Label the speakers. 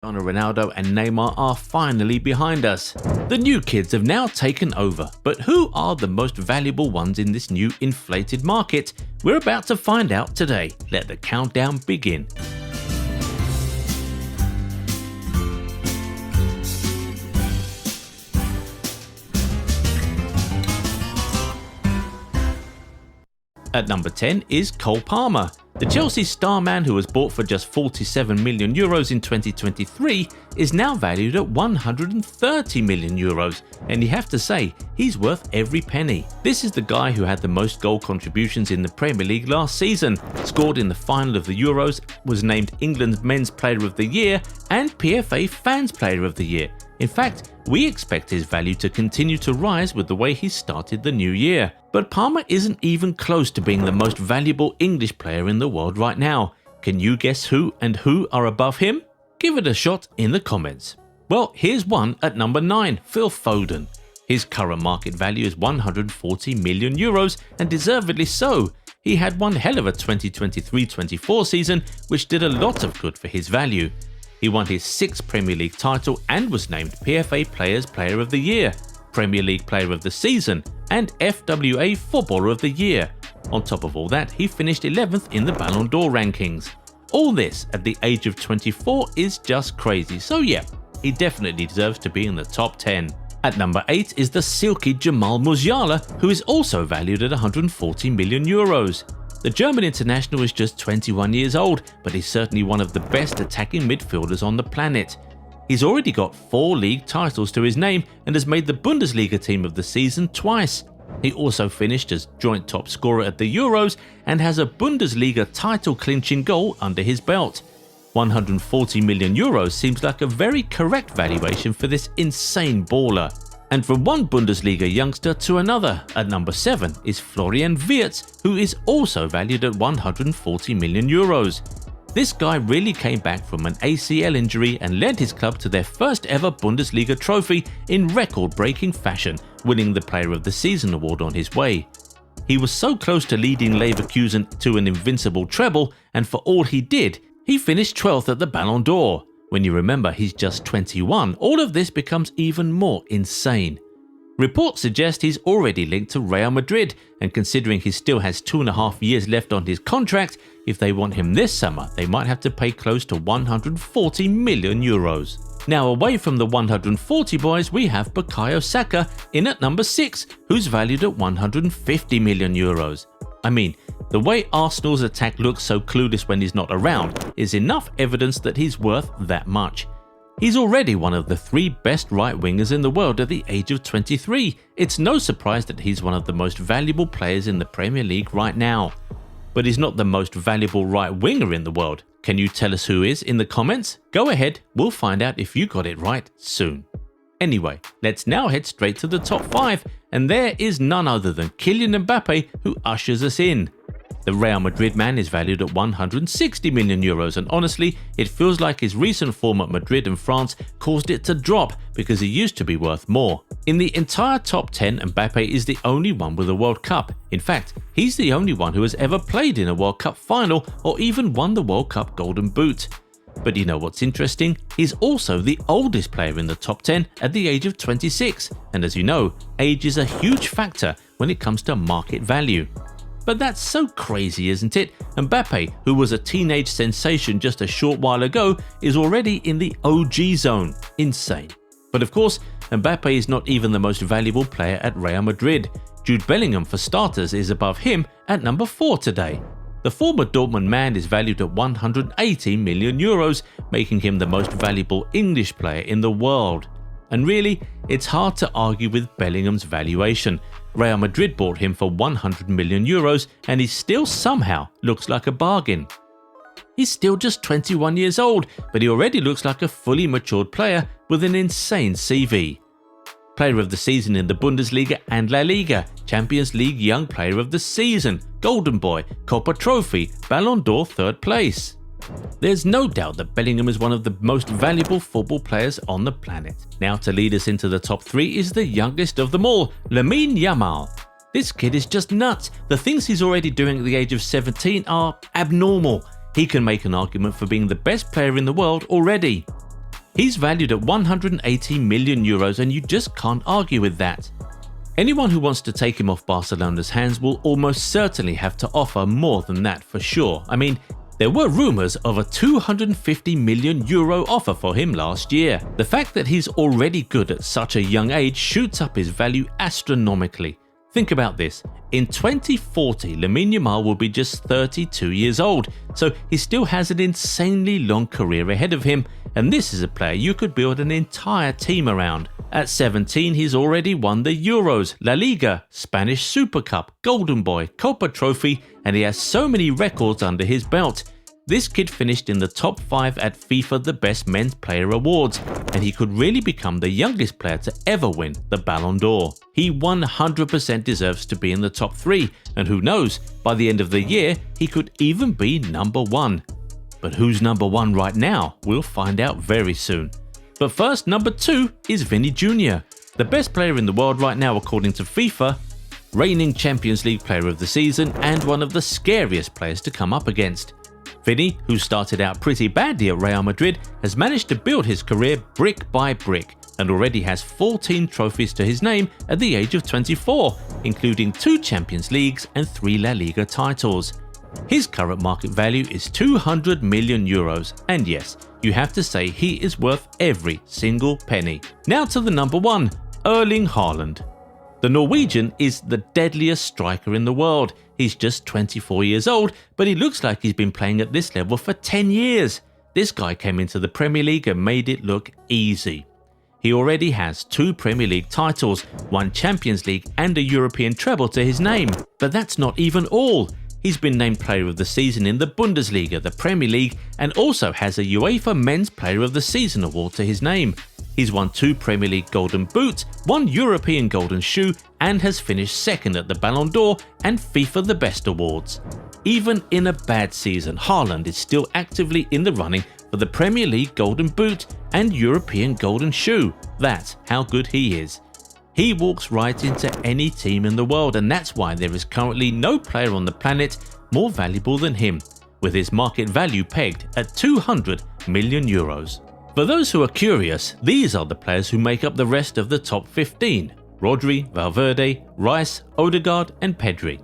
Speaker 1: Cristiano Ronaldo and Neymar are finally behind us. The new kids have now taken over, but who are the most valuable ones in this new inflated market? We're about to find out today. Let the countdown begin. At number 10 is Cole Palmer. The Chelsea star man, who was bought for just €47 million in 2023, is now valued at €130 million, and you have to say, he's worth every penny. This is the guy who had the most goal contributions in the Premier League last season, scored in the final of the Euros, was named England's Men's Player of the Year and PFA Fans Player of the Year. In fact, we expect his value to continue to rise with the way he started the new year. But Palmer isn't even close to being the most valuable English player in the world right now. Can you guess who and who are above him? Give it a shot in the comments. Well, here's one at number 9, Phil Foden. His current market value is €140 million, and deservedly so. He had one hell of a 2023-24 season, which did a lot of good for his value. He won his 6th Premier League title and was named PFA Players Player of the Year, Premier League Player of the Season, and FWA Footballer of the Year. On top of all that, he finished 11th in the Ballon d'Or rankings. All this at the age of 24 is just crazy, so yeah, he definitely deserves to be in the top 10. At number 8 is the silky Jamal Musiala, who is also valued at €140 million. The German international is just 21 years old, but he's certainly one of the best attacking midfielders on the planet. He's already got 4 league titles to his name and has made the Bundesliga team of the season twice. He also finished as joint top scorer at the Euros and has a Bundesliga title clinching goal under his belt. €140 million seems like a very correct valuation for this insane baller. And from one Bundesliga youngster to another, at number 7 is Florian Wirtz, who is also valued at €140 million. This guy really came back from an ACL injury and led his club to their first ever Bundesliga trophy in record-breaking fashion, winning the Player of the Season award on his way. He was so close to leading Leverkusen to an invincible treble, and for all he did, he finished 12th at the Ballon d'Or. When you remember he's just 21, all of this becomes even more insane. Reports suggest he's already linked to Real Madrid, and considering he still has 2.5 years left on his contract, if they want him this summer, they might have to pay close to €140 million. Now away from the 140 boys, we have Bukayo Saka in at number 6, who's valued at €150 million. I mean, the way Arsenal's attack looks so clueless when he's not around is enough evidence that he's worth that much. He's already one of the 3 best right wingers in the world at the age of 23. It's no surprise that he's one of the most valuable players in the Premier League right now. But he's not the most valuable right winger in the world. Can you tell us who is in the comments? Go ahead, we'll find out if you got it right soon. Anyway, let's now head straight to the top 5, and there is none other than Kylian Mbappe who ushers us in. The Real Madrid man is valued at €160 million, and honestly, it feels like his recent form at Madrid and France caused it to drop because he used to be worth more. In the entire top 10, Mbappe is the only one with a World Cup. In fact, he's the only one who has ever played in a World Cup final or even won the World Cup Golden Boot. But you know what's interesting? He's also the oldest player in the top 10 at the age of 26, and as you know, age is a huge factor when it comes to market value. But that's so crazy, isn't it? Mbappe, who was a teenage sensation just a short while ago, is already in the OG zone. Insane. But of course, Mbappe is not even the most valuable player at Real Madrid. Jude Bellingham, for starters, is above him at number 4 today. The former Dortmund man is valued at €180 million, making him the most valuable English player in the world. And really, it's hard to argue with Bellingham's valuation. Real Madrid bought him for €100 million, and he still somehow looks like a bargain. He's still just 21 years old, but he already looks like a fully matured player with an insane CV. Player of the Season in the Bundesliga and La Liga, Champions League Young Player of the Season, Golden Boy, Copa Trophy, Ballon d'Or 3rd place. There's no doubt that Bellingham is one of the most valuable football players on the planet. Now to lead us into the top 3 is the youngest of them all, Lamine Yamal. This kid is just nuts. The things he's already doing at the age of 17 are abnormal. He can make an argument for being the best player in the world already. He's valued at 180 million euros, and you just can't argue with that. Anyone who wants to take him off Barcelona's hands will almost certainly have to offer more than that for sure. I mean, there were rumours of a 250 million euro offer for him last year. The fact that he's already good at such a young age shoots up his value astronomically. Think about this. In 2040, Lamine Yamal will be just 32 years old, so he still has an insanely long career ahead of him, and this is a player you could build an entire team around. At 17, he's already won the Euros, La Liga, Spanish Super Cup, Golden Boy, Copa Trophy, and he has so many records under his belt. This kid finished in the top 5 at FIFA The Best Men's Player Awards, and he could really become the youngest player to ever win the Ballon d'Or. He 100% deserves to be in the top 3, and who knows, by the end of the year, he could even be number 1. But who's number 1 right now? We'll find out very soon. But first, number 2 is Vini Jr., the best player in the world right now according to FIFA, reigning Champions League Player of the Season, and one of the scariest players to come up against. Vini, who started out pretty badly at Real Madrid, has managed to build his career brick by brick and already has 14 trophies to his name at the age of 24, including 2 Champions Leagues and 3 La Liga titles. His current market value is 200 million euros, and yes, you have to say he is worth every single penny. Now to the number 1, Erling Haaland. The Norwegian is the deadliest striker in the world. He's just 24 years old, but he looks like he's been playing at this level for 10 years. This guy came into the Premier League and made it look easy. He already has 2 Premier League titles, 1 Champions League and a European treble to his name. But that's not even all. He's been named Player of the Season in the Bundesliga, the Premier League, and also has a UEFA Men's Player of the Season award to his name. He's won 2 Premier League Golden Boots, 1 European Golden Shoe, and has finished second at the Ballon d'Or and FIFA The Best Awards. Even in a bad season, Haaland is still actively in the running for the Premier League Golden Boot and European Golden Shoe. That's how good he is. He walks right into any team in the world, and that's why there is currently no player on the planet more valuable than him, with his market value pegged at 200 million euros. For those who are curious, these are the players who make up the rest of the top 15: Rodri, Valverde, Rice, Odegaard and Pedri.